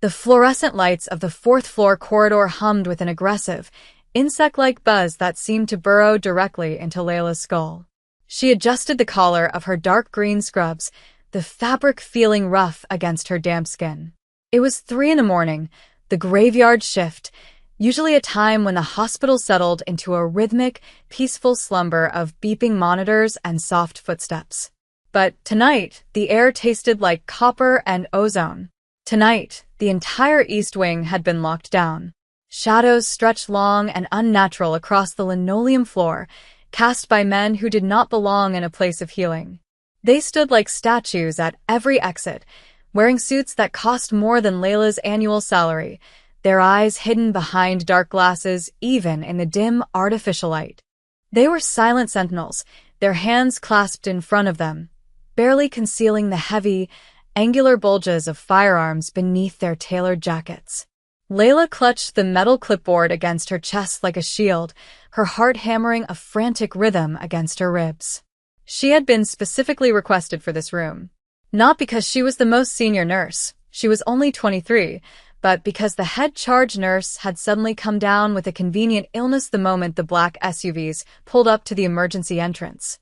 The fluorescent lights of the fourth-floor corridor hummed with an aggressive, insect-like buzz that seemed to burrow directly into Layla's skull. She adjusted the collar of her dark green scrubs, the fabric feeling rough against her damp skin. It was 3 in the morning, the graveyard shift, usually a time when the hospital settled into a rhythmic, peaceful slumber of beeping monitors and soft footsteps. But tonight, the air tasted like copper and ozone. Tonight, the entire East Wing had been locked down. Shadows stretched long and unnatural across the linoleum floor, cast by men who did not belong in a place of healing. They stood like statues at every exit, wearing suits that cost more than Layla's annual salary, their eyes hidden behind dark glasses even in the dim, artificial light. They were silent sentinels, their hands clasped in front of them, barely concealing the heavy, angular bulges of firearms beneath their tailored jackets. Layla clutched the metal clipboard against her chest like a shield, her heart hammering a frantic rhythm against her ribs. She had been specifically requested for this room. Not because she was the most senior nurse, she was only 23, but because the head charge nurse had suddenly come down with a convenient illness the moment the black SUVs pulled up to the emergency entrance.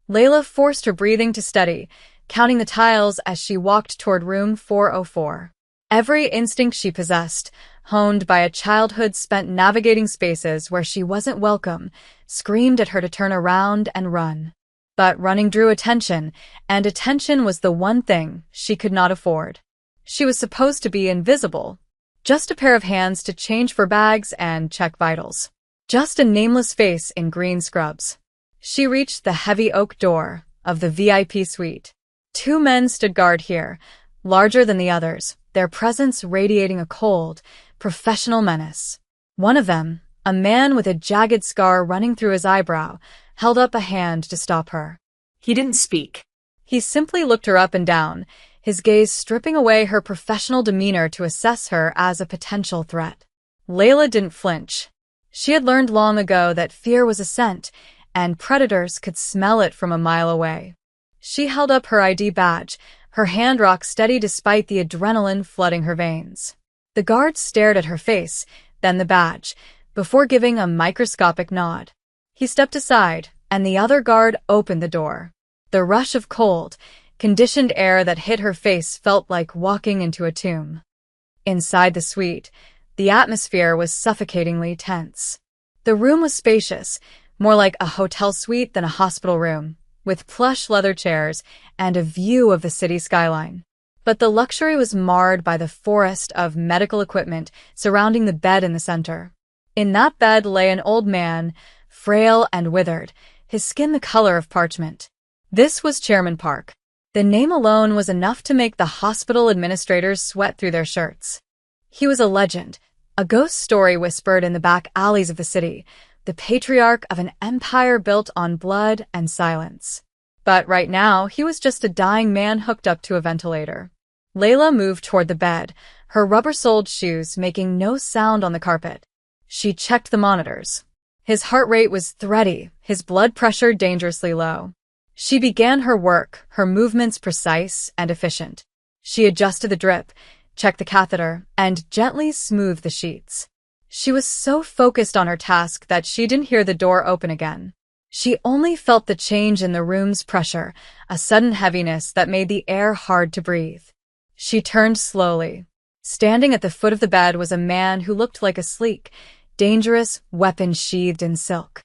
Layla forced her breathing to steady, counting the tiles as she walked toward room 404. Every instinct she possessed, honed by a childhood spent navigating spaces where she wasn't welcome, screamed at her to turn around and run. But running drew attention, and attention was the one thing she could not afford. She was supposed to be invisible. Just a pair of hands to change for bags and check vitals. Just a nameless face in green scrubs. She reached the heavy oak door of the VIP suite. 2 men stood guard here, larger than the others, their presence radiating a cold, professional menace. One of them, a man with a jagged scar running through his eyebrow, held up a hand to stop her. He didn't speak. He simply looked her up and down, his gaze stripping away her professional demeanor to assess her as a potential threat. Layla didn't flinch. She had learned long ago that fear was a scent, and predators could smell it from a mile away. She held up her ID badge, her hand rock steady despite the adrenaline flooding her veins. The guard stared at her face, then the badge, before giving a microscopic nod. He stepped aside, and the other guard opened the door. The rush of cold, conditioned air that hit her face felt like walking into a tomb. Inside the suite, the atmosphere was suffocatingly tense. The room was spacious, more like a hotel suite than a hospital room, with plush leather chairs and a view of the city skyline. But the luxury was marred by the forest of medical equipment surrounding the bed in the center. In that bed lay an old man, frail and withered, his skin the color of parchment. This was Chairman Park. The name alone was enough to make the hospital administrators sweat through their shirts. He was a legend, a ghost story whispered in the back alleys of the city, the patriarch of an empire built on blood and silence. But right now, he was just a dying man hooked up to a ventilator. Layla moved toward the bed, her rubber-soled shoes making no sound on the carpet. She checked the monitors. His heart rate was thready, his blood pressure dangerously low. She began her work, her movements precise and efficient. She adjusted the drip, checked the catheter, and gently smoothed the sheets. She was so focused on her task that she didn't hear the door open again. She only felt the change in the room's pressure, a sudden heaviness that made the air hard to breathe. She turned slowly. Standing at the foot of the bed was a man who looked like a sleek, dangerous weapon sheathed in silk.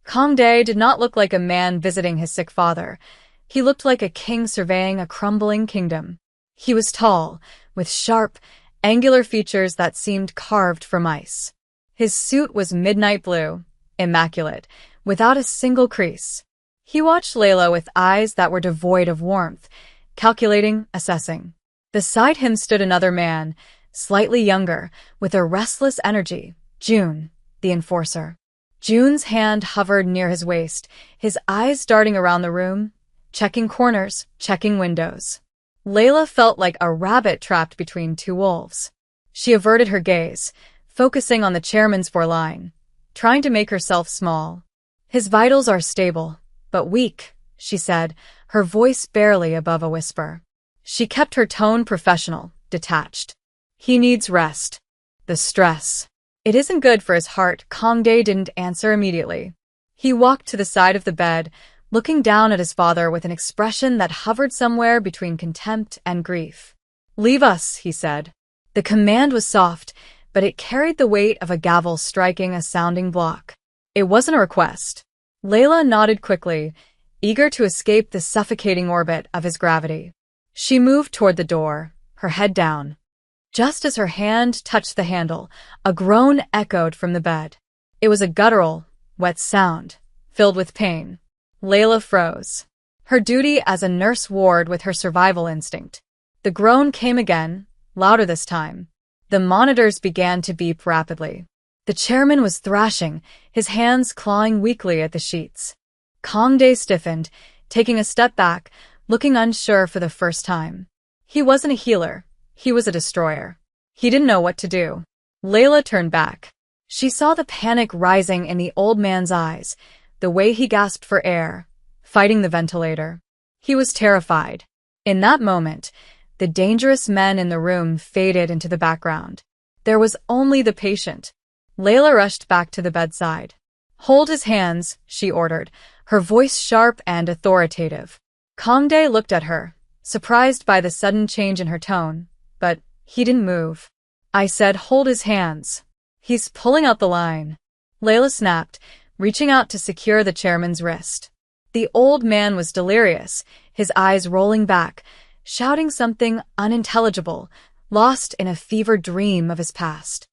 Kongdae did not look like a man visiting his sick father. He looked like a king surveying a crumbling kingdom. He was tall, with sharp, angular features that seemed carved from ice. His suit was midnight blue, immaculate, without a single crease. He watched Layla with eyes that were devoid of warmth, calculating, assessing. Beside him stood another man, slightly younger, with a restless energy, June, the enforcer. June's hand hovered near his waist, his eyes darting around the room, checking corners, checking windows. Layla felt like a rabbit trapped between 2 wolves. She averted her gaze, focusing on the chairman's foreline, trying to make herself small. His vitals are stable, but weak, she said, her voice barely above a whisper. She kept her tone professional, detached. He needs rest. The stress. It isn't good for his heart. Kongdae didn't answer immediately. He walked to the side of the bed, looking down at his father with an expression that hovered somewhere between contempt and grief. "Leave us," he said. The command was soft, but it carried the weight of a gavel striking a sounding block. It wasn't a request. Layla nodded quickly, eager to escape the suffocating orbit of his gravity. She moved toward the door, her head down. Just as her hand touched the handle, a groan echoed from the bed. It was a guttural, wet sound, filled with pain. Layla froze. Her duty as a nurse warred with her survival instinct. The groan came again, louder this time. The monitors began to beep rapidly. The chairman was thrashing, his hands clawing weakly at the sheets. Kongdae stiffened, taking a step back, looking unsure for the first time. He wasn't a healer. He was a destroyer. He didn't know what to do. Layla turned back. She saw the panic rising in the old man's eyes, the way he gasped for air, fighting the ventilator. He was terrified. In that moment, the dangerous men in the room faded into the background. There was only the patient. Layla rushed back to the bedside. "Hold his hands," she ordered, her voice sharp and authoritative. Kongdae looked at her, surprised by the sudden change in her tone, but he didn't move. "I said hold his hands. He's pulling out the line." Layla snapped, reaching out to secure the chairman's wrist. The old man was delirious, his eyes rolling back, shouting something unintelligible, lost in a fevered dream of his past.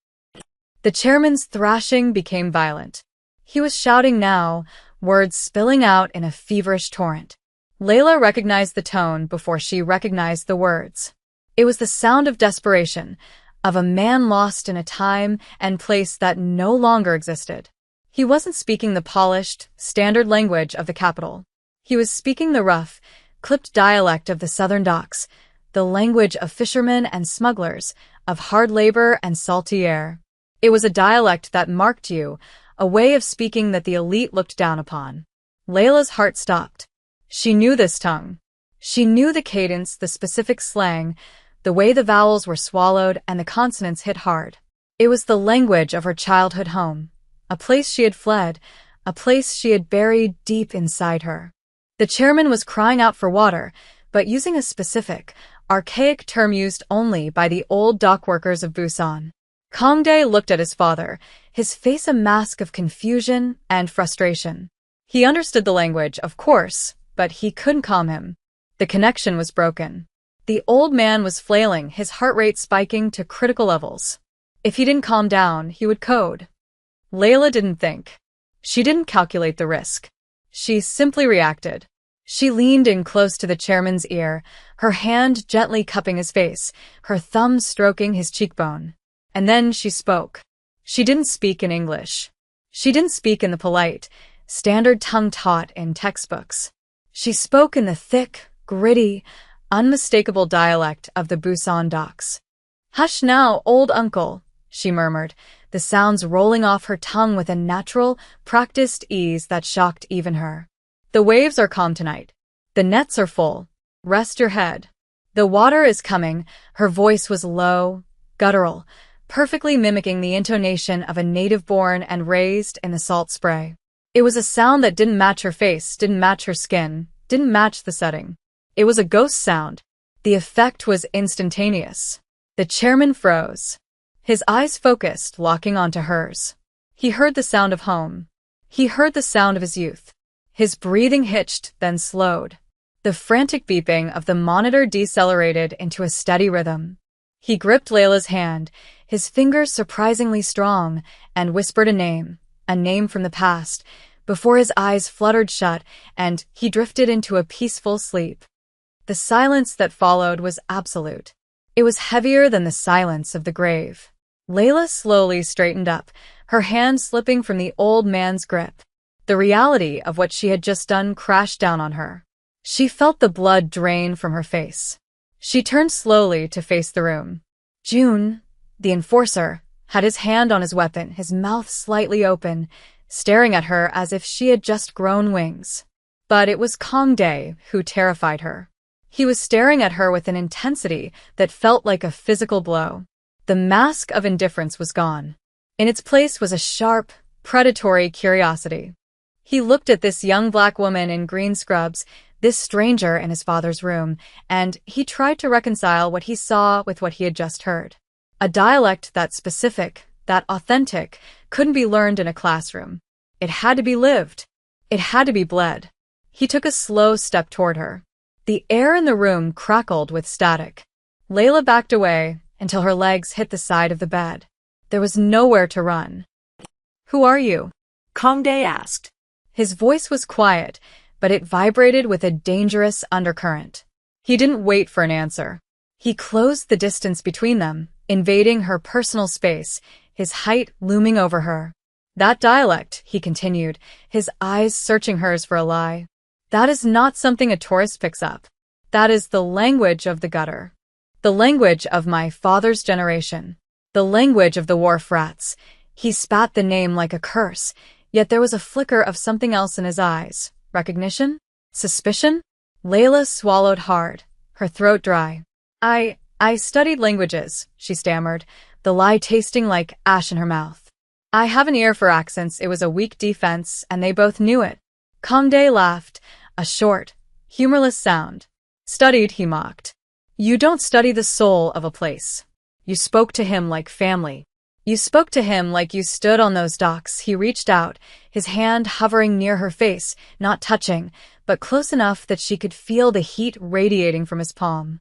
The chairman's thrashing became violent. He was shouting now, words spilling out in a feverish torrent. Layla recognized the tone before she recognized the words. It was the sound of desperation, of a man lost in a time and place that no longer existed. He wasn't speaking the polished, standard language of the capital. He was speaking the rough, clipped dialect of the southern docks, the language of fishermen and smugglers, of hard labor and salty air. It was a dialect that marked you, a way of speaking that the elite looked down upon. Layla's heart stopped. She knew this tongue. She knew the cadence, the specific slang, the way the vowels were swallowed and the consonants hit hard. It was the language of her childhood home, a place she had fled, a place she had buried deep inside her. The chairman was crying out for water, but using a specific, archaic term used only by the old dock workers of Busan. Kongdae looked at his father, his face a mask of confusion and frustration. He understood the language, of course, but he couldn't calm him. The connection was broken. The old man was flailing, his heart rate spiking to critical levels. If he didn't calm down, he would code. Layla didn't think. She didn't calculate the risk. She simply reacted. She leaned in close to the chairman's ear, her hand gently cupping his face, her thumb stroking his cheekbone. And then she spoke. She didn't speak in English. She didn't speak in the polite, standard tongue taught in textbooks. She spoke in the thick, gritty, unmistakable dialect of the Busan docks. "Hush now, old uncle," she murmured, the sounds rolling off her tongue with a natural, practiced ease that shocked even her. "The waves are calm tonight. The nets are full. Rest your head. The water is coming." Her voice was low, guttural, perfectly mimicking the intonation of a native born and raised in the salt spray. It was a sound that didn't match her face, didn't match her skin, didn't match the setting. It was a ghost sound. The effect was instantaneous. The chairman froze. His eyes focused, locking onto hers. He heard the sound of home. He heard the sound of his youth. His breathing hitched, then slowed. The frantic beeping of the monitor decelerated into a steady rhythm. He gripped Layla's hand, his fingers surprisingly strong, and whispered a name from the past, before his eyes fluttered shut and he drifted into a peaceful sleep. The silence that followed was absolute. It was heavier than the silence of the grave. Layla slowly straightened up, her hand slipping from the old man's grip. The reality of what she had just done crashed down on her. She felt the blood drain from her face. She turned slowly to face the room. June, the enforcer, had his hand on his weapon, his mouth slightly open, staring at her as if she had just grown wings. But it was Kongdae who terrified her. He was staring at her with an intensity that felt like a physical blow. The mask of indifference was gone. In its place was a sharp, predatory curiosity. He looked at this young black woman in green scrubs, this stranger in his father's room, and he tried to reconcile what he saw with what he had just heard. A dialect that specific, that authentic, couldn't be learned in a classroom. It had to be lived. It had to be bled. He took a slow step toward her. The air in the room crackled with static. Layla backed away until her legs hit the side of the bed. There was nowhere to run. "Who are you?" Kongdae asked. His voice was quiet, but it vibrated with a dangerous undercurrent. He didn't wait for an answer. He closed the distance between them, invading her personal space, his height looming over her. "That dialect," he continued, his eyes searching hers for a lie. "That is not something a tourist picks up. That is the language of the gutter. The language of my father's generation. The language of the wharf rats." He spat the name like a curse, yet there was a flicker of something else in his eyes. Recognition? Suspicion? Layla swallowed hard, her throat dry. I studied languages," she stammered, the lie tasting like ash in her mouth. "I have an ear for accents. It was a weak defense, and they both knew it." Kongdae laughed, a short, humorless sound. "Studied," he mocked. "You don't study the soul of a place. You spoke to him like family. You spoke to him like you stood on those docks." He reached out, his hand hovering near her face, not touching, but close enough that she could feel the heat radiating from his palm.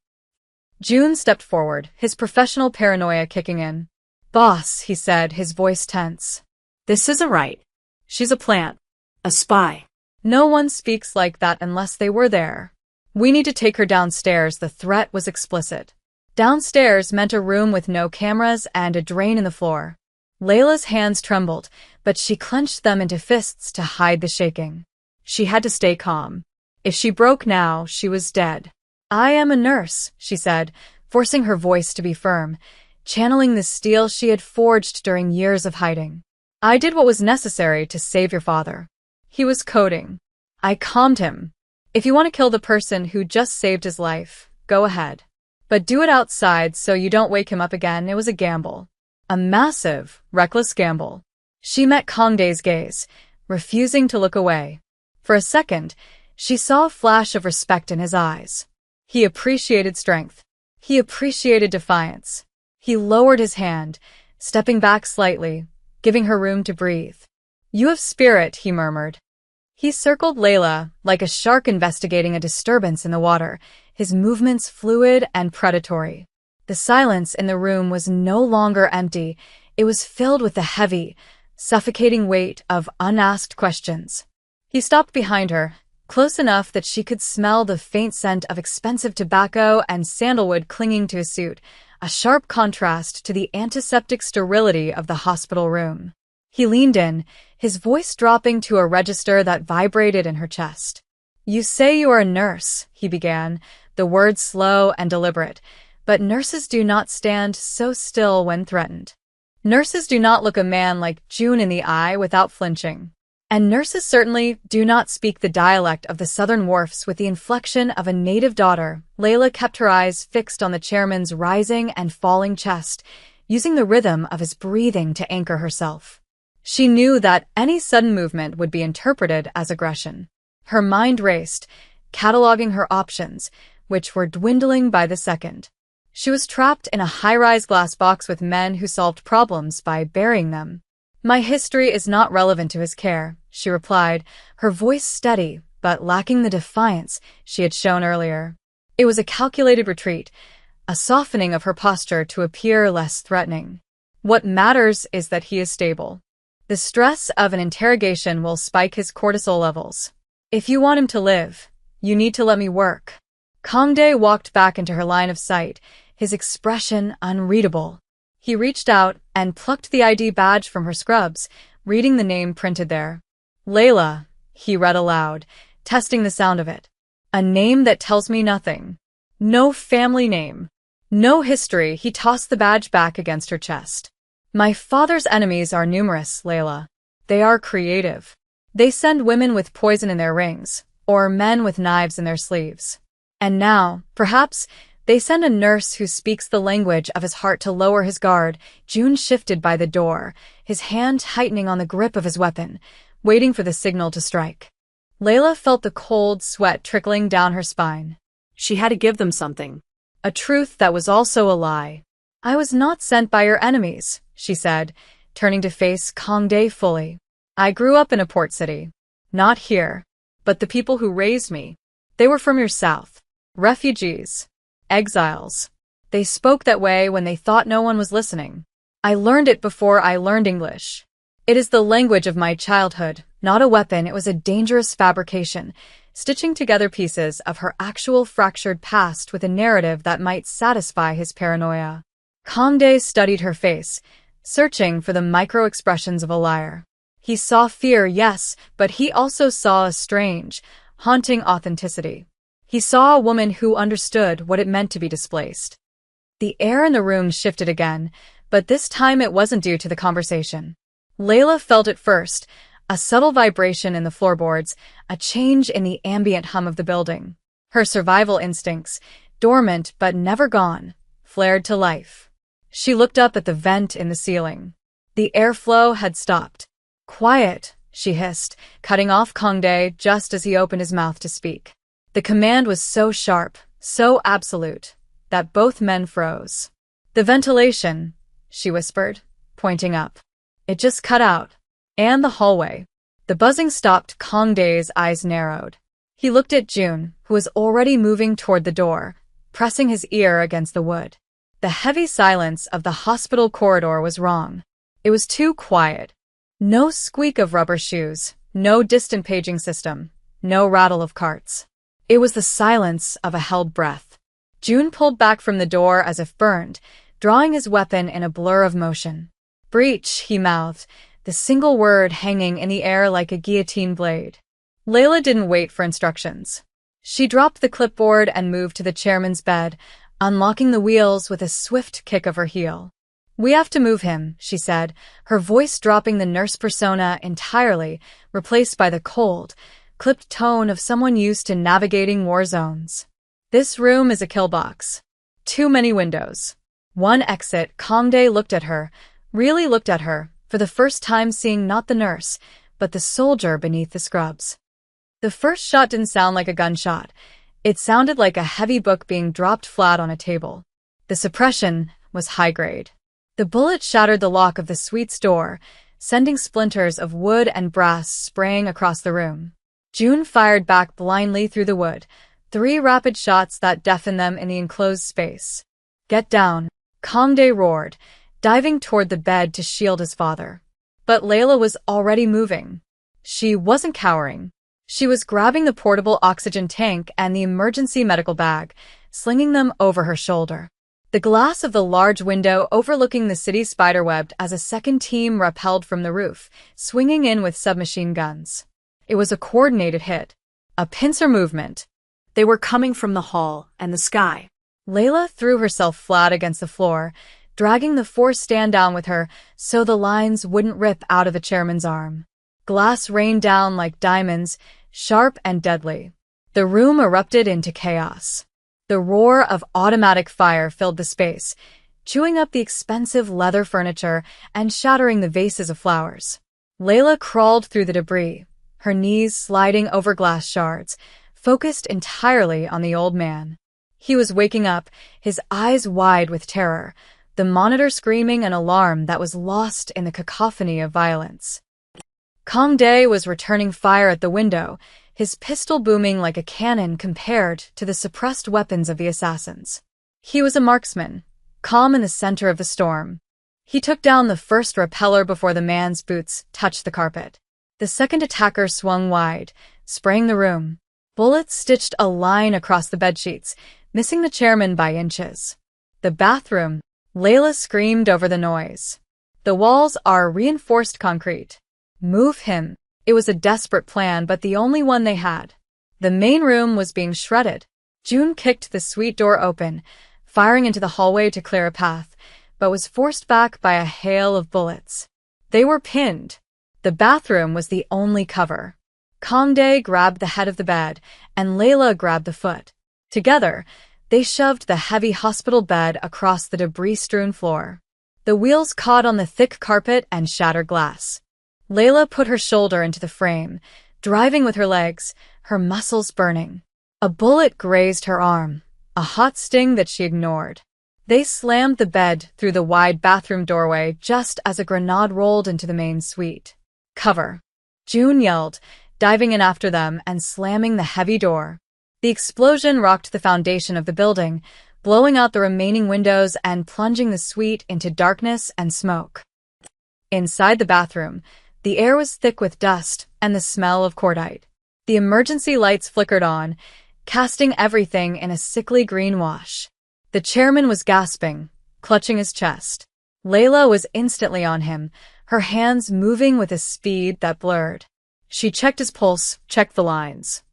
June stepped forward, his professional paranoia kicking in. "Boss," he said, his voice tense. "This isn't right. She's a plant. A spy." "No one speaks like that unless they were there. We need to take her downstairs." The threat was explicit. Downstairs meant a room with no cameras and a drain in the floor. Layla's hands trembled, but she clenched them into fists to hide the shaking. She had to stay calm. If she broke now, she was dead. "I am a nurse," she said, forcing her voice to be firm, channeling the steel she had forged during years of hiding. "I did what was necessary to save your father." He was coding. "I calmed him. If you want to kill the person who just saved his life, go ahead. But do it outside so you don't wake him up again." It was a gamble. A massive, reckless gamble. She met Kongdae's gaze, refusing to look away. For a second, she saw a flash of respect in his eyes. He appreciated strength. He appreciated defiance. He lowered his hand, stepping back slightly, giving her room to breathe. "You have spirit," he murmured. He circled Layla like a shark investigating a disturbance in the water, his movements fluid and predatory. The silence in the room was no longer empty. It was filled with the heavy, suffocating weight of unasked questions. He stopped behind her, close enough that she could smell the faint scent of expensive tobacco and sandalwood clinging to his suit, a sharp contrast to the antiseptic sterility of the hospital room. He leaned in, his voice dropping to a register that vibrated in her chest. "You say you are a nurse," he began, the words slow and deliberate, "but nurses do not stand so still when threatened. Nurses do not look a man like June in the eye without flinching. And nurses certainly do not speak the dialect of the southern wharfs with the inflection of a native daughter." Layla kept her eyes fixed on the chairman's rising and falling chest, using the rhythm of his breathing to anchor herself. She knew that any sudden movement would be interpreted as aggression. Her mind raced, cataloging her options, which were dwindling by the second. She was trapped in a high-rise glass box with men who solved problems by burying them. "My history is not relevant to his care," she replied, her voice steady but lacking the defiance she had shown earlier. It was a calculated retreat, a softening of her posture to appear less threatening. "What matters is that he is stable. The stress of an interrogation will spike his cortisol levels. If you want him to live, you need to let me work." Kongdae walked back into her line of sight, his expression unreadable. He reached out and plucked the ID badge from her scrubs, reading the name printed there. "Layla," he read aloud, testing the sound of it. "A name that tells me nothing. No family name. No history." He tossed the badge back against her chest. "My father's enemies are numerous, Layla. They are creative. They send women with poison in their rings, or men with knives in their sleeves. And now, perhaps, They send a nurse who speaks the language of his heart to lower his guard. June shifted by the door, his hand tightening on the grip of his weapon, waiting for the signal to strike. Layla felt the cold sweat trickling down her spine. She had to give them something. A truth that was also a lie. I was not sent by your enemies, she said, turning to face Kangdae fully. I grew up in a port city. Not here. But the people who raised me, they were from your south. Refugees. Exiles. They spoke that way when they thought no one was listening. I learned it before I learned English. It is the language of my childhood, not a weapon. It was a dangerous fabrication, stitching together pieces of her actual fractured past with a narrative that might satisfy his paranoia. Kangdae studied her face, searching for the micro-expressions of a liar. He saw fear, yes, but he also saw a strange, haunting authenticity. He saw a woman who understood what it meant to be displaced. The air in the room shifted again, but this time it wasn't due to the conversation. Layla felt it first, a subtle vibration in the floorboards, a change in the ambient hum of the building. Her survival instincts, dormant but never gone, flared to life. She looked up at the vent in the ceiling. The airflow had stopped. Quiet, she hissed, cutting off Kangdae just as he opened his mouth to speak. The command was so sharp, so absolute, that both men froze. The ventilation, she whispered, pointing up. It just cut out. And the hallway. The buzzing stopped. Kangdae's eyes narrowed. He looked at June, who was already moving toward the door, pressing his ear against the wood. The heavy silence of the hospital corridor was wrong. It was too quiet. No squeak of rubber shoes, no distant paging system, no rattle of carts. It was the silence of a held breath. June pulled back from the door as if burned, drawing his weapon in a blur of motion. Breach, he mouthed, the single word hanging in the air like a guillotine blade. Layla didn't wait for instructions. She dropped the clipboard and moved to the chairman's bed, unlocking the wheels with a swift kick of her heel. We have to move him, she said, her voice dropping the nurse persona entirely, replaced by the cold, clipped tone of someone used to navigating war zones. This room is a kill box. Too many windows. One exit. Kangdae looked at her, really looked at her, for the first time seeing not the nurse, but the soldier beneath the scrubs. The first shot didn't sound like a gunshot. It sounded like a heavy book being dropped flat on a table. The suppression was high grade. The bullet shattered the lock of the suite's door, sending splinters of wood and brass spraying across the room. June fired back blindly through the wood, 3 rapid shots that deafened them in the enclosed space. Get down, Kangdae roared, diving toward the bed to shield his father. But Layla was already moving. She wasn't cowering. She was grabbing the portable oxygen tank and the emergency medical bag, slinging them over her shoulder. The glass of the large window overlooking the city spiderwebbed as a second team rappelled from the roof, swinging in with submachine guns. It was a coordinated hit. A pincer movement. They were coming from the hall and the sky. Layla threw herself flat against the floor, dragging the 4 stand-down with her so the lines wouldn't rip out of the chairman's arm. Glass rained down like diamonds, sharp and deadly. The room erupted into chaos. The roar of automatic fire filled the space, chewing up the expensive leather furniture and shattering the vases of flowers. Layla crawled through the debris, her knees sliding over glass shards, focused entirely on the old man. He was waking up, his eyes wide with terror, the monitor screaming an alarm that was lost in the cacophony of violence. Kangdae was returning fire at the window, his pistol booming like a cannon compared to the suppressed weapons of the assassins. He was a marksman, calm in the center of the storm. He took down the first repeller before the man's boots touched the carpet. The second attacker swung wide, spraying the room. Bullets stitched a line across the bedsheets, missing the chairman by inches. The bathroom. Layla screamed over the noise. The walls are reinforced concrete. Move him. It was a desperate plan, but the only one they had. The main room was being shredded. June kicked the suite door open, firing into the hallway to clear a path, but was forced back by a hail of bullets. They were pinned. The bathroom was the only cover. Kangdae grabbed the head of the bed, and Layla grabbed the foot. Together, They shoved the heavy hospital bed across the debris-strewn floor. The wheels caught on the thick carpet and shattered glass. Layla put her shoulder into the frame, driving with her legs, her muscles burning. A bullet grazed her arm, a hot sting that she ignored. They slammed the bed through the wide bathroom doorway just as a grenade rolled into the main suite. "Cover!" June yelled, diving in after them and slamming the heavy door. The explosion rocked the foundation of the building, blowing out the remaining windows and plunging the suite into darkness and smoke. Inside the bathroom, the air was thick with dust and the smell of cordite. The emergency lights flickered on, casting everything in a sickly green wash. The chairman was gasping, clutching his chest. Layla was instantly on him, her hands moving with a speed that blurred. She checked his pulse, checked the lines.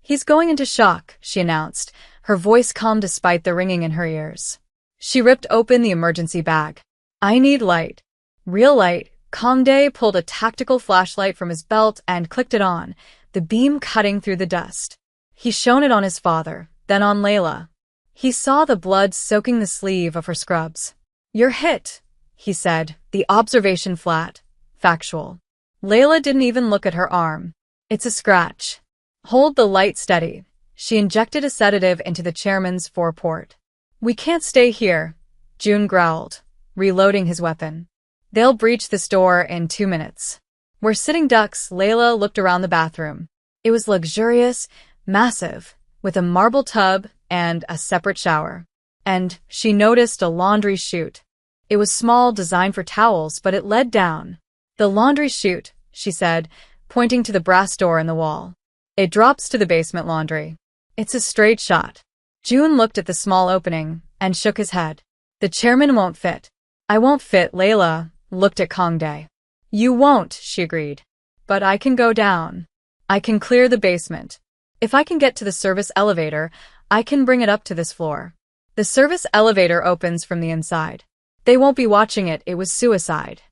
"He's going into shock," she announced, her voice calm despite the ringing in her ears. She ripped open the emergency bag. "I need light." Real light. Kangdae pulled a tactical flashlight from his belt and clicked it on, the beam cutting through the dust. He shone it on his father, then on Layla. He saw the blood soaking the sleeve of her scrubs. "You're hit," he said, the observation flat, factual. Layla didn't even look at her arm. "It's a scratch." "Hold the light steady." She injected a sedative into the chairman's foreport. "We can't stay here," June growled, reloading his weapon. "They'll breach this door in 2 minutes." "We're sitting ducks." Layla looked around the bathroom. It was luxurious, massive, with a marble tub and a separate shower. And she noticed a laundry chute. It was small, designed for towels, but it led down. "The laundry chute," she said, pointing to the brass door in the wall. "It drops to the basement laundry." "It's a straight shot." June looked at the small opening and shook his head. "The chairman won't fit." "I won't fit." Layla looked at Kangdae. "You won't," she agreed. "But I can go down. I can clear the basement. If I can get to the service elevator, I can bring it up to this floor." The service elevator opens from the inside. They won't be watching it. It was suicide.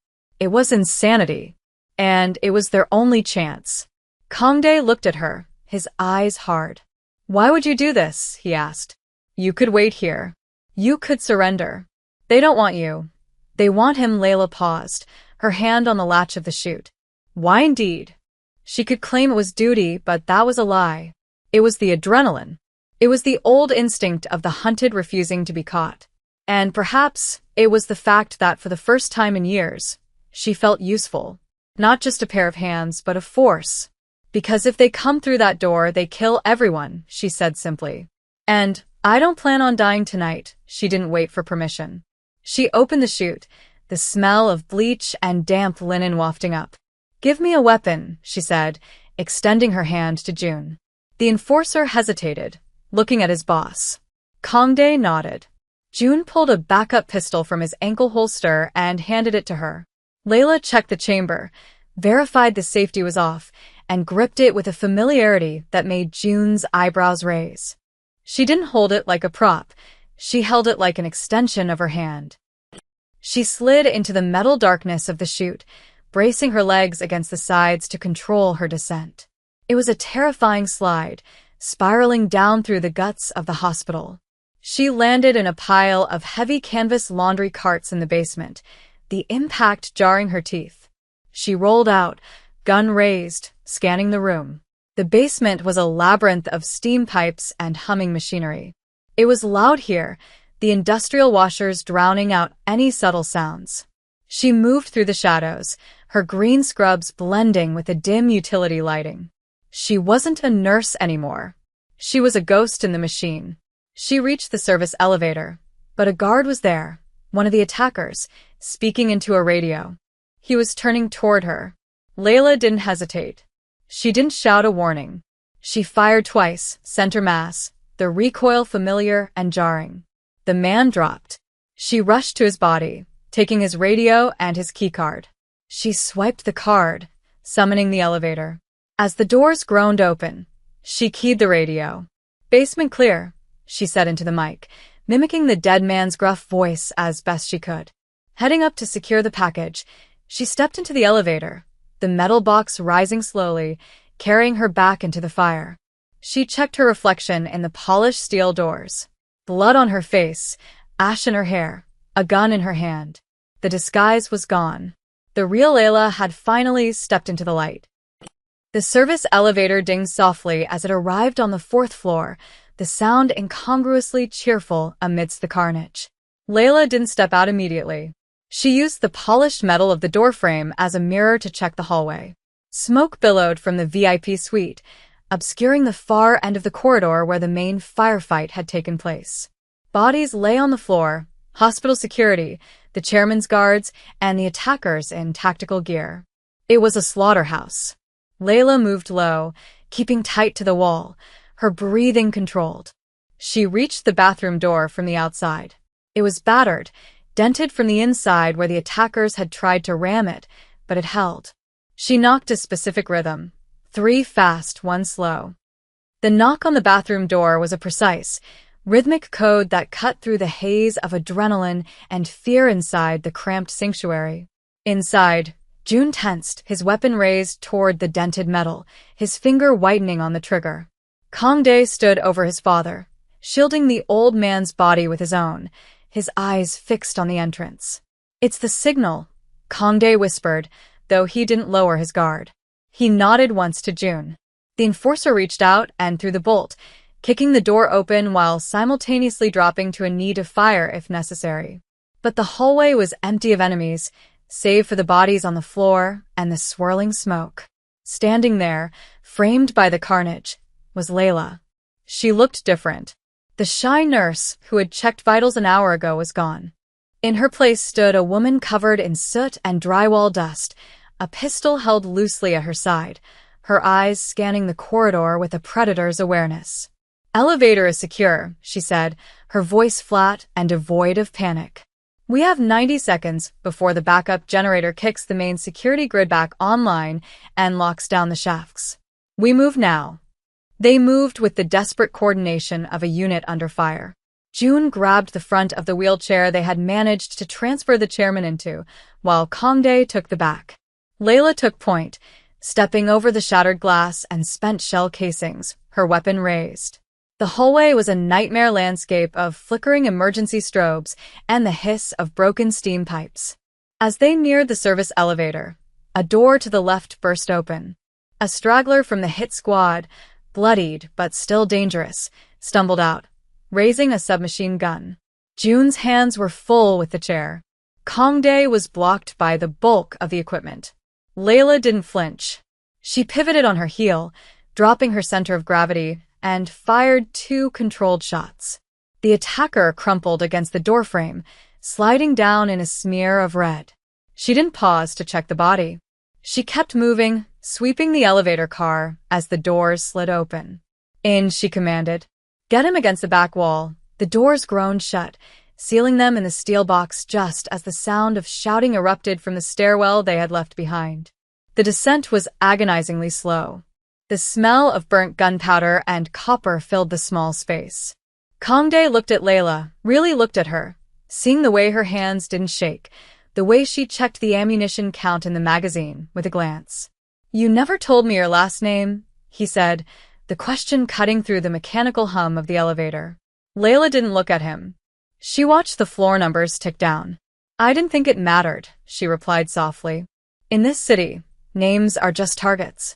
It was insanity. And it was their only chance. Kangdae looked at her, his eyes hard. "Why would you do this?" he asked. "You could wait here. You could surrender. They don't want you. They want him." Layla paused, her hand on the latch of the chute. "Why indeed?" She could claim it was duty, but that was a lie. It was the adrenaline. It was the old instinct of the hunted refusing to be caught. And perhaps it was the fact that for the first time in years, she felt useful. Not just a pair of hands, but a force. "Because if they come through that door, they kill everyone," she said simply. "And I don't plan on dying tonight." She didn't wait for permission. She opened the chute, the smell of bleach and damp linen wafting up. "Give me a weapon," she said, extending her hand to June. The enforcer hesitated, looking at his boss. Kangdae nodded. June pulled a backup pistol from his ankle holster and handed it to her. Layla checked the chamber, verified the safety was off, and gripped it with a familiarity that made June's eyebrows raise. She didn't hold it like a prop. She held it like an extension of her hand. She slid into the metal darkness of the chute, bracing her legs against the sides to control her descent. It was a terrifying slide, spiraling down through the guts of the hospital. She landed in a pile of heavy canvas laundry carts in the basement, the impact jarring her teeth. She rolled out, gun raised, scanning the room. The basement was a labyrinth of steam pipes and humming machinery. It was loud here, the industrial washers drowning out any subtle sounds. She moved through the shadows, her green scrubs blending with the dim utility lighting. She wasn't a nurse anymore. She was a ghost in the machine. She reached the service elevator, but a guard was there, one of the attackers, speaking into a radio. He was turning toward her. Layla didn't hesitate. She didn't shout a warning. She fired twice, center mass, the recoil familiar and jarring. The man dropped. She rushed to his body, taking his radio and his keycard. She swiped the card, summoning the elevator. As the doors groaned open, she keyed the radio. "Basement clear," she said into the mic, mimicking the dead man's gruff voice as best she could. Heading up to secure the package, she stepped into the elevator, the metal box rising slowly, carrying her back into the fire. She checked her reflection in the polished steel doors. Blood on her face, ash in her hair, a gun in her hand. The disguise was gone. The real Layla had finally stepped into the light. The service elevator dinged softly as it arrived on the 4th floor, the sound incongruously cheerful amidst the carnage. Layla didn't step out immediately. She used the polished metal of the doorframe as a mirror to check the hallway. Smoke billowed from the VIP suite, obscuring the far end of the corridor where the main firefight had taken place. Bodies lay on the floor, hospital security, the chairman's guards, and the attackers in tactical gear. It was a slaughterhouse. Layla moved low, keeping tight to the wall, her breathing controlled. She reached the bathroom door from the outside. It was battered, dented from the inside where the attackers had tried to ram it, but it held. She knocked a specific rhythm, 3 fast, 1 slow. The knock on the bathroom door was a precise, rhythmic code that cut through the haze of adrenaline and fear inside the cramped sanctuary. Inside, Jun tensed, his weapon raised toward the dented metal, his finger whitening on the trigger. Kangdae stood over his father, shielding the old man's body with his own, his eyes fixed on the entrance. "It's the signal," Kangdae whispered, though he didn't lower his guard. He nodded once to Jun. The enforcer reached out and threw the bolt, kicking the door open while simultaneously dropping to a knee to fire if necessary. But the hallway was empty of enemies, save for the bodies on the floor and the swirling smoke. Standing there, framed by the carnage, was Layla. She looked different. The shy nurse who had checked vitals an hour ago was gone. In her place stood a woman covered in soot and drywall dust, a pistol held loosely at her side, her eyes scanning the corridor with a predator's awareness. "Elevator is secure," she said, her voice flat and devoid of panic. "We have 90 seconds before the backup generator kicks the main security grid back online and locks down the shafts. We move now." They moved with the desperate coordination of a unit under fire. Jun grabbed the front of the wheelchair they had managed to transfer the chairman into, while Kangdae took the back. Layla took point, stepping over the shattered glass and spent shell casings, her weapon raised. The hallway was a nightmare landscape of flickering emergency strobes and the hiss of broken steam pipes. As they neared the service elevator, a door to the left burst open. A straggler from the hit squad, bloodied but still dangerous, stumbled out, raising a submachine gun. Jun's hands were full with the chair. Kangdae was blocked by the bulk of the equipment. Layla didn't flinch. She pivoted on her heel, dropping her center of gravity, and fired 2 controlled shots. The attacker crumpled against the doorframe, sliding down in a smear of red. She didn't pause to check the body. She kept moving, sweeping the elevator car as the doors slid open. "In," she commanded. "Get him against the back wall." The doors groaned shut, sealing them in the steel box just as the sound of shouting erupted from the stairwell they had left behind. The descent was agonizingly slow. The smell of burnt gunpowder and copper filled the small space. Kangdae looked at Layla, really looked at her, seeing the way her hands didn't shake, the way she checked the ammunition count in the magazine with a glance. "You never told me your last name," he said, the question cutting through the mechanical hum of the elevator. Layla didn't look at him. She watched the floor numbers tick down. "I didn't think it mattered," she replied softly. "In this city, names are just targets."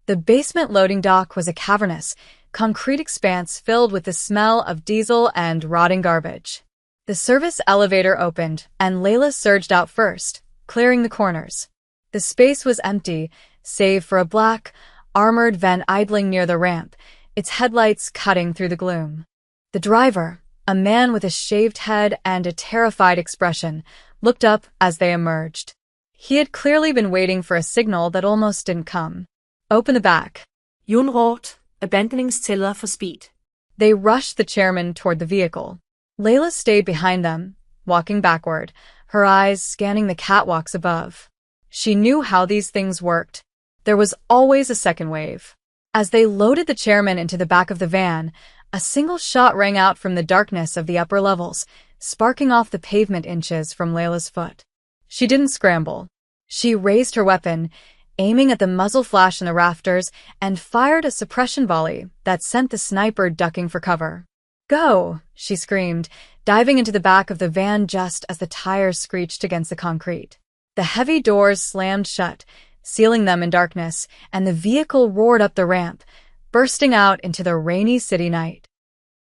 The basement loading dock was a cavernous, concrete expanse filled with the smell of diesel and rotting garbage. The service elevator opened, and Layla surged out first, clearing the corners. The space was empty, save for a black, armored van idling near the ramp, its headlights cutting through the gloom. The driver, a man with a shaved head and a terrified expression, looked up as they emerged. He had clearly been waiting for a signal that almost didn't come. "Open the back." Jun råbte, "Abandonningstæller for speed." They rushed the chairman toward the vehicle. Layla stayed behind them, walking backward, her eyes scanning the catwalks above. She knew how these things worked. There was always a second wave. As they loaded the chairman into the back of the van, a single shot rang out from the darkness of the upper levels, sparking off the pavement inches from Layla's foot. She didn't scramble. She raised her weapon, aiming at the muzzle flash in the rafters, and fired a suppression volley that sent the sniper ducking for cover. Go, she screamed, diving into the back of the van just as the tires screeched against the concrete. The heavy doors slammed shut, sealing them in darkness, and the vehicle roared up the ramp, bursting out into the rainy city night.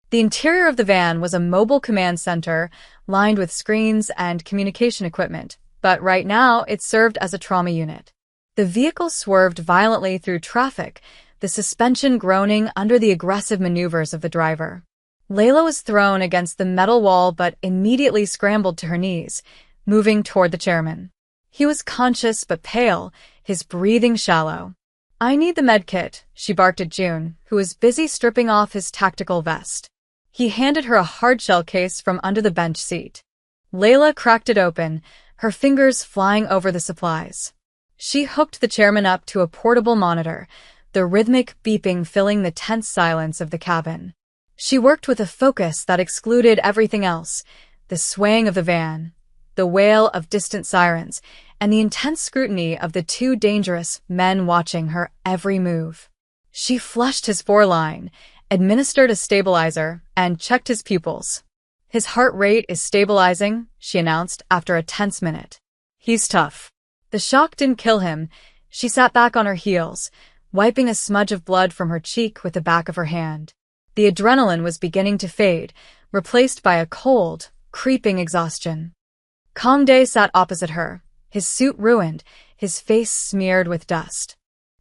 The interior of the van was a mobile command center lined with screens and communication equipment, but right now it served as a trauma unit. The vehicle swerved violently through traffic, the suspension groaning under the aggressive maneuvers of the driver. Layla was thrown against the metal wall but immediately scrambled to her knees, moving toward the chairman. He was conscious but pale, his breathing shallow. "I need the medkit," she barked at June, who was busy stripping off his tactical vest. He handed her a hardshell case from under the bench seat. Layla cracked it open, her fingers flying over the supplies. She hooked the chairman up to a portable monitor, the rhythmic beeping filling the tense silence of the cabin. She worked with a focus that excluded everything else, the swaying of the van, the wail of distant sirens, and the intense scrutiny of the two dangerous men watching her every move. She flushed his foreline, administered a stabilizer, and checked his pupils. "His heart rate is stabilizing," she announced after a tense minute. "He's tough." The shock didn't kill him. She sat back on her heels, wiping a smudge of blood from her cheek with the back of her hand. The adrenaline was beginning to fade, replaced by a cold, creeping exhaustion. Kangdae sat opposite her, his suit ruined, his face smeared with dust.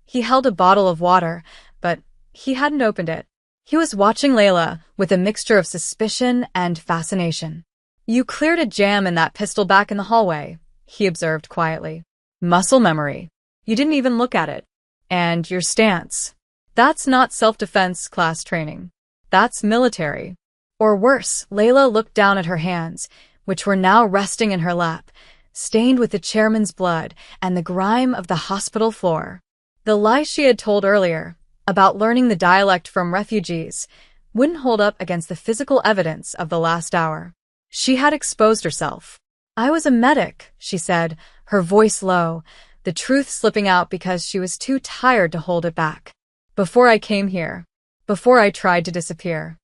He held a bottle of water, but he hadn't opened it. He was watching Layla with a mixture of suspicion and fascination. "You cleared a jam in that pistol back in the hallway," he observed quietly. "Muscle memory. You didn't even look at it. And your stance. That's not self-defense class training. That's military." Or worse, Layla looked down at her hands, which were now resting in her lap, stained with the chairman's blood and the grime of the hospital floor. The lie she had told earlier, about learning the dialect from refugees, wouldn't hold up against the physical evidence of the last hour. She had exposed herself. "I was a medic," she said, her voice low, the truth slipping out because she was too tired to hold it back. "Before I came here, before I tried to disappear,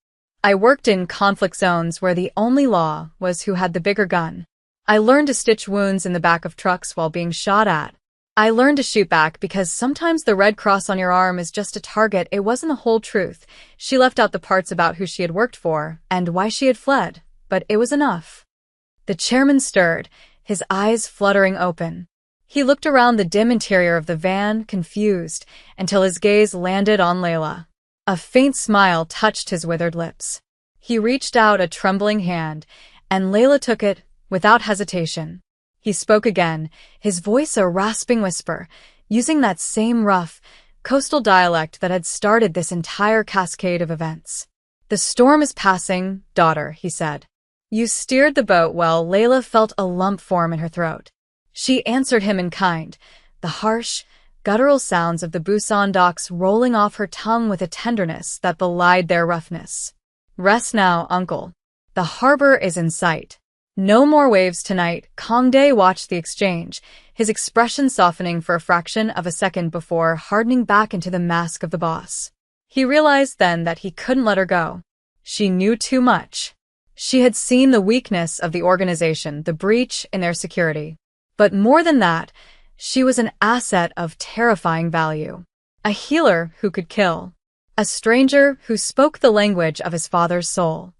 I worked in conflict zones where the only law was who had the bigger gun. I learned to stitch wounds in the back of trucks while being shot at. I learned to shoot back because sometimes the red cross on your arm is just a target. It wasn't the whole truth." She left out the parts about who she had worked for and why she had fled, but it was enough. The chairman stirred, his eyes fluttering open. He looked around the dim interior of the van, confused, until his gaze landed on Layla. A faint smile touched his withered lips. He reached out a trembling hand, and Layla took it without hesitation. He spoke again, his voice a rasping whisper, using that same rough, coastal dialect that had started this entire cascade of events. "The storm is passing, daughter," he said. "You steered the boat well." Layla felt a lump form in her throat. She answered him in kind, the harsh, guttural sounds of the Busan docks rolling off her tongue with a tenderness that belied their roughness. "Rest now, uncle. The harbor is in sight. No more waves tonight." Kangdae watched the exchange, his expression softening for a fraction of a second before hardening back into the mask of the boss. He realized then that he couldn't let her go. She knew too much. She had seen the weakness of the organization, the breach in their security. But more than that, she was an asset of terrifying value. A healer who could kill. A stranger who spoke the language of his father's soul.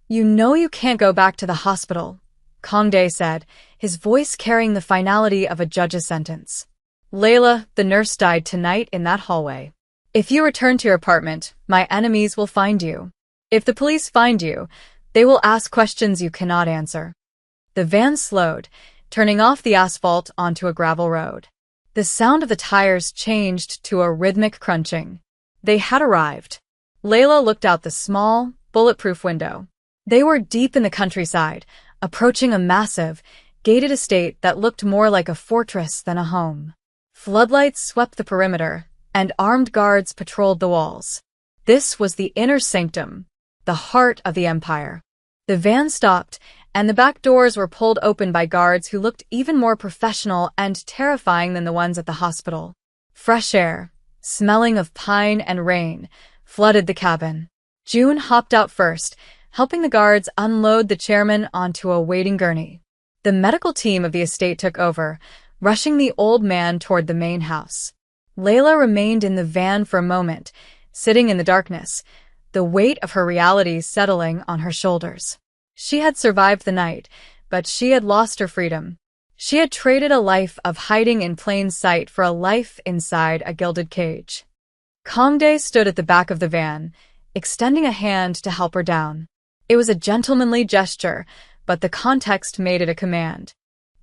"You know you can't go back to the hospital," Kangdae said, his voice carrying the finality of a judge's sentence. "Layla, the nurse died tonight in that hallway. If you return to your apartment, my enemies will find you. If the police find you, they will ask questions you cannot answer." The van slowed, turning off the asphalt onto a gravel road. The sound of the tires changed to a rhythmic crunching. They had arrived. Layla looked out the small, bulletproof window. They were deep in the countryside, approaching a massive, gated estate that looked more like a fortress than a home. Floodlights swept the perimeter, and armed guards patrolled the walls. This was the inner sanctum, the heart of the empire. The van stopped, and the back doors were pulled open by guards who looked even more professional and terrifying than the ones at the hospital. Fresh air, smelling of pine and rain, flooded the cabin. June hopped out first, helping the guards unload the chairman onto a waiting gurney. The medical team of the estate took over, rushing the old man toward the main house. Layla remained in the van for a moment, sitting in the darkness, the weight of her reality settling on her shoulders. She had survived the night, but she had lost her freedom. She had traded a life of hiding in plain sight for a life inside a gilded cage. Kangdae stood at the back of the van, extending a hand to help her down. It was a gentlemanly gesture, but the context made it a command.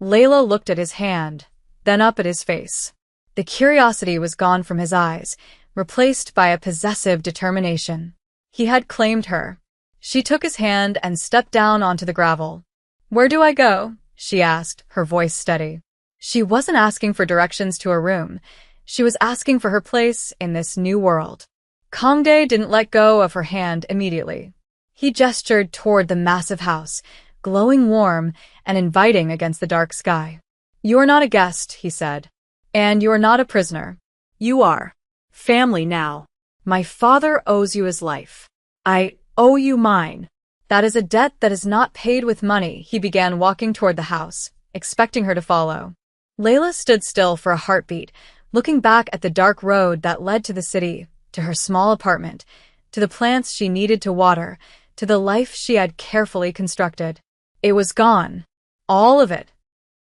Layla looked at his hand, then up at his face. The curiosity was gone from his eyes, replaced by a possessive determination. He had claimed her. She took his hand and stepped down onto the gravel. "Where do I go?" she asked, her voice steady. She wasn't asking for directions to her room. She was asking for her place in this new world. Kangdae didn't let go of her hand immediately. He gestured toward the massive house, glowing warm and inviting against the dark sky. "You are not a guest," he said. "And you are not a prisoner. You are family now. My father owes you his life. I owe you mine." "That is a debt that is not paid with money." He began walking toward the house, expecting her to follow. Layla stood still for a heartbeat, looking back at the dark road that led to the city, to her small apartment, to the plants she needed to water, to the life she had carefully constructed. It was gone. All of it.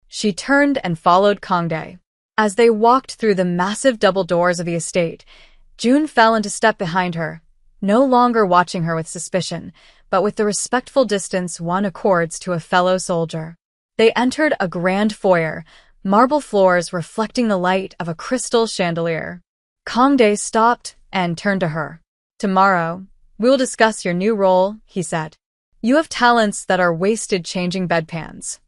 She turned and followed Kangdae. As they walked through the massive double doors of the estate, June fell into step behind her, no longer watching her with suspicion, but with the respectful distance one accords to a fellow soldier. They entered a grand foyer, marble floors reflecting the light of a crystal chandelier. Kangdae stopped and turned to her. "Tomorrow, we will discuss your new role," he said. "You have talents that are wasted changing bedpans.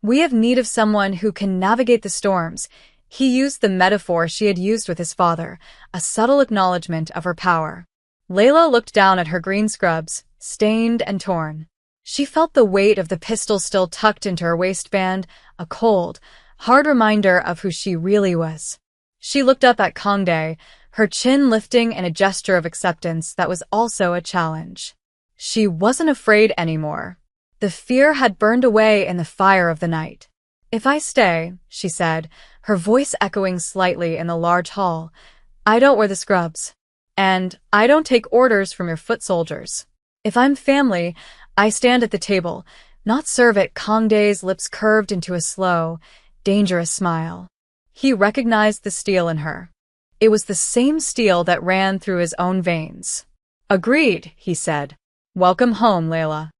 We have need of someone who can navigate the storms." He used the metaphor she had used with his father, a subtle acknowledgement of her power. Layla looked down at her green scrubs, stained and torn. She felt the weight of the pistol still tucked into her waistband, a cold, hard reminder of who she really was. She looked up at Kangdae, her chin lifting in a gesture of acceptance that was also a challenge. She wasn't afraid anymore. The fear had burned away in the fire of the night. "If I stay," she said, her voice echoing slightly in the large hall, "I don't wear the scrubs. And I don't take orders from your foot soldiers. If I'm family, I stand at the table, not serve it." Kangdae's lips curved into a slow, dangerous smile. He recognized the steel in her. It was the same steel that ran through his own veins. "Agreed," he said. "Welcome home, Layla."